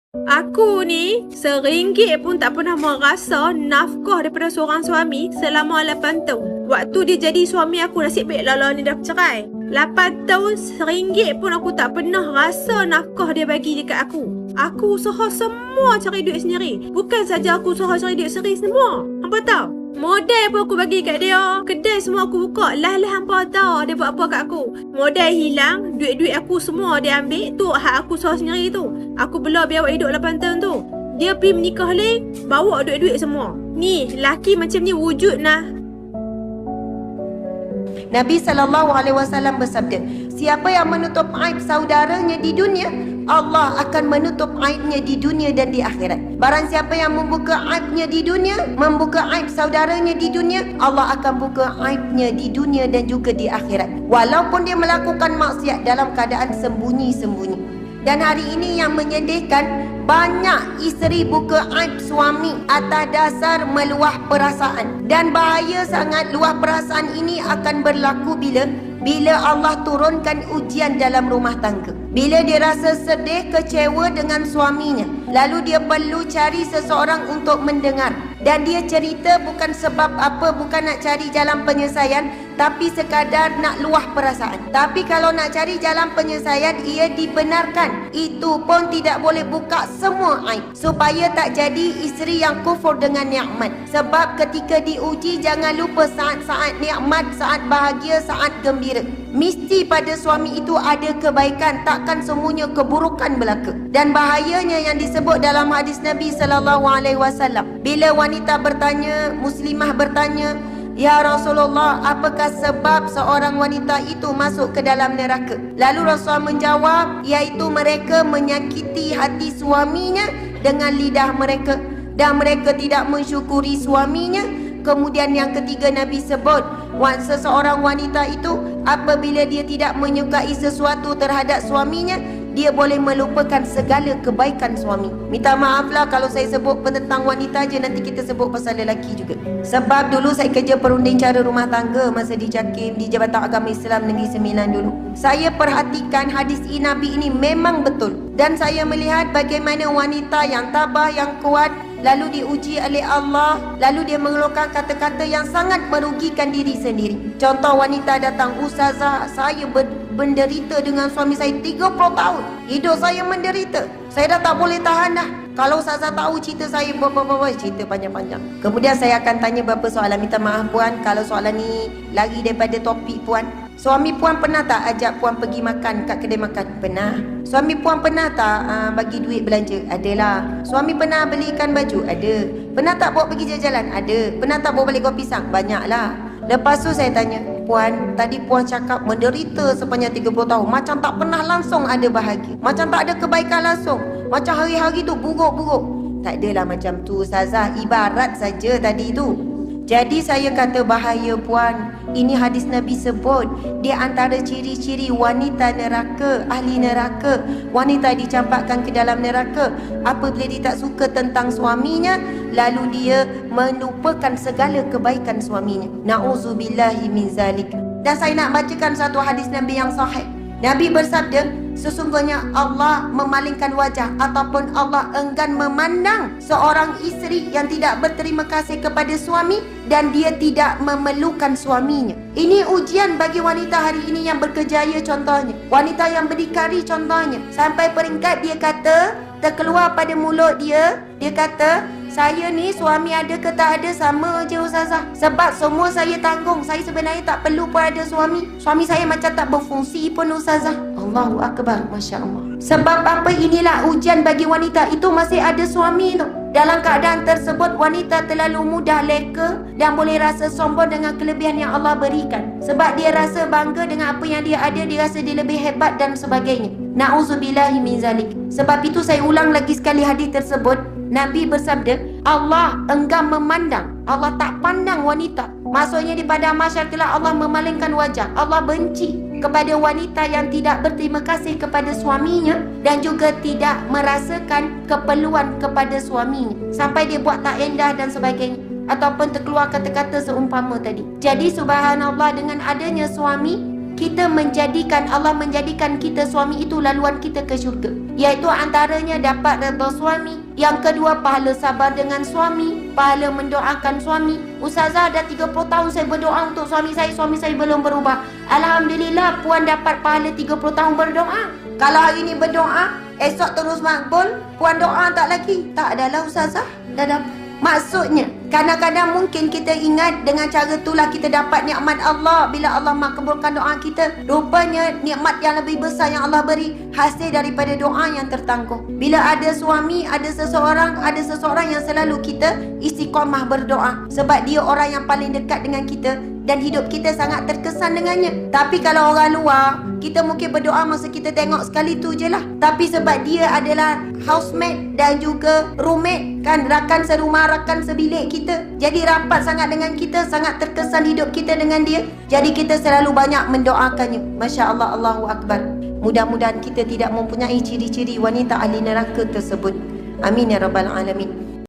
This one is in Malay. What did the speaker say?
Aku ni RM1 pun tak pernah merasa nafkah daripada seorang suami selama 8 tahun. Waktu dia jadi suami aku, nasib baik Lala ni dah bercerai. 8 tahun RM1 pun aku tak pernah rasa nafkah dia bagi dekat aku. Aku usaha semua cari duit sendiri. Bukan saja aku usaha cari duit sendiri semua. Hampa tahu? Modal pun aku bagi kat dia. Kedai semua aku buka. Lah hampa tahu dia buat apa kat aku. Modal hilang. Duit-duit aku semua dia ambil. Tu hak aku usaha sendiri tu. Aku bela biar awak hidup 8 tahun tu. Dia pergi menikah lagi. Bawa duit-duit semua. Ni laki macam ni wujud nah. Nabi SAW bersabda, siapa yang menutup aib saudaranya di dunia, Allah akan menutup aibnya di dunia dan di akhirat. Barang siapa yang membuka aibnya di dunia, membuka aib saudaranya di dunia, Allah akan buka aibnya di dunia dan juga di akhirat. Walaupun dia melakukan maksiat dalam keadaan sembunyi-sembunyi. Dan hari ini yang menyedihkan, banyak isteri buka aib suami atas dasar meluah perasaan. Dan bahaya sangat luah perasaan ini akan berlaku bila Allah turunkan ujian dalam rumah tangga. Bila dia rasa sedih, kecewa dengan suaminya, lalu dia perlu cari seseorang untuk mendengar. Dan dia cerita bukan sebab apa, bukan nak cari jalan penyelesaian, tapi sekadar nak luah perasaan. Tapi kalau nak cari jalan penyelesaian, ia dibenarkan. Itu pun tidak boleh buka semua aib, supaya tak jadi isteri yang kufur dengan nikmat. Sebab ketika diuji, jangan lupa saat-saat nikmat, saat bahagia, saat gembira. Mesti pada suami itu ada kebaikan, takkan semuanya keburukan belaka. Dan bahayanya yang disebut dalam hadis Nabi SAW, bila wanita bertanya, muslimah bertanya, ya Rasulullah, apakah sebab seorang wanita itu masuk ke dalam neraka? Lalu Rasulullah menjawab, iaitu mereka menyakiti hati suaminya dengan lidah mereka, dan mereka tidak mensyukuri suaminya. Kemudian yang ketiga Nabi sebut, seseorang wanita itu apabila dia tidak menyukai sesuatu terhadap suaminya, dia boleh melupakan segala kebaikan suami. Minta maaflah kalau saya sebut tentang wanita je, nanti kita sebut pasal lelaki juga. Sebab dulu saya kerja perunding cara rumah tangga masa di JAKIM, di Jabatan Agama Islam Negeri Sembilan dulu. Saya perhatikan hadis Nabi ini memang betul. Dan saya melihat bagaimana wanita yang tabah, yang kuat, lalu diuji oleh Allah, lalu dia mengeluarkan kata-kata yang sangat merugikan diri sendiri. Contoh, wanita datang, ustazah, saya menderita dengan suami saya 30 tahun. Hidup saya menderita. Saya dah tak boleh tahan dah. Kalau ustazah tahu cerita saya, cerita panjang-panjang. Kemudian saya akan tanya beberapa soalan. Minta maaf puan kalau soalan ni lari daripada topik puan. Suami puan pernah tak ajak puan pergi makan kat kedai makan? Pernah. Suami puan pernah tak bagi duit belanja? Adalah. Suami pernah belikan baju? Ada. Pernah tak bawa pergi jalan? Ada. Pernah tak bawa balik kopi pisang? Banyaklah. Lepas tu saya tanya, puan, tadi puan cakap menderita sepanjang 30 tahun, macam tak pernah langsung ada bahagia, macam tak ada kebaikan langsung, macam hari-hari tu buruk-buruk. Tak adalah macam tu ustazah, ibarat saja tadi tu. Jadi saya kata bahaya puan. Ini hadis Nabi sebut, dia antara ciri-ciri wanita neraka, ahli neraka. Wanita dicampakkan ke dalam neraka apabila dia tak suka tentang suaminya, lalu dia melupakan segala kebaikan suaminya. Na'udzubillahi min zalik. Dan saya nak bacakan satu hadis Nabi yang sahih. Nabi bersabda, sesungguhnya Allah memalingkan wajah ataupun Allah enggan memandang seorang isteri yang tidak berterima kasih kepada suami dan dia tidak memerlukan suaminya. Ini ujian bagi wanita hari ini yang berkejaya contohnya. Wanita yang berdikari contohnya. Sampai peringkat dia kata, terkeluar pada mulut dia kata, saya ni suami ada ke tak ada sama je ustazah. Sebab semua saya tanggung. Saya sebenarnya tak perlu pun ada suami. Suami saya macam tak berfungsi pun ustazah. Allahu Akbar, Masya Allah. Sebab apa? Inilah ujian bagi wanita itu masih ada suami tu. Dalam keadaan tersebut, wanita terlalu mudah leka dan boleh rasa sombong dengan kelebihan yang Allah berikan. Sebab dia rasa bangga dengan apa yang dia ada, dia rasa dia lebih hebat dan sebagainya. Na'udzubillahi min zalik. Sebab itu saya ulang lagi sekali hadis tersebut. Nabi bersabda, Allah enggan memandang, Allah tak pandang wanita. Maksudnya di padang mahsyar kelak Allah memalingkan wajah. Allah benci kepada wanita yang tidak berterima kasih kepada suaminya dan juga tidak merasakan keperluan kepada suaminya sampai dia buat tak endah dan sebagainya, ataupun terkeluar kata-kata seumpama tadi. Jadi subhanallah, dengan adanya suami, kita menjadikan, Allah menjadikan kita suami itu laluan kita ke syurga. iaitu antaranya dapat redha suami. Yang kedua, pahala sabar dengan suami, pahala mendoakan suami. Ustazah, dah 30 tahun saya berdoa untuk suami saya belum berubah. Alhamdulillah, puan dapat pahala 30 tahun berdoa. Kalau hari ini berdoa, esok terus makbul, puan doa tak lagi? Tak adalah Ustazah, dah dapat. Maksudnya, kadang-kadang mungkin kita ingat dengan cara itulah kita dapat nikmat Allah. Bila Allah makbulkan doa kita, rupanya nikmat yang lebih besar yang Allah beri hasil daripada doa yang tertangguh. Bila ada suami, ada seseorang yang selalu kita istiqamah berdoa, sebab dia orang yang paling dekat dengan kita dan hidup kita sangat terkesan dengannya. Tapi kalau orang luar, kita mungkin berdoa masa kita tengok sekali tu je lah. Tapi sebab dia adalah housemate dan juga roommate, kan, rakan serumah, rakan sebilik kita, jadi rapat sangat dengan kita, sangat terkesan hidup kita dengan dia. Jadi kita selalu banyak mendoakannya. Masya Allah, Allahu Akbar. Mudah-mudahan kita tidak mempunyai ciri-ciri wanita ahli neraka tersebut. Amin ya Rabbal Alamin.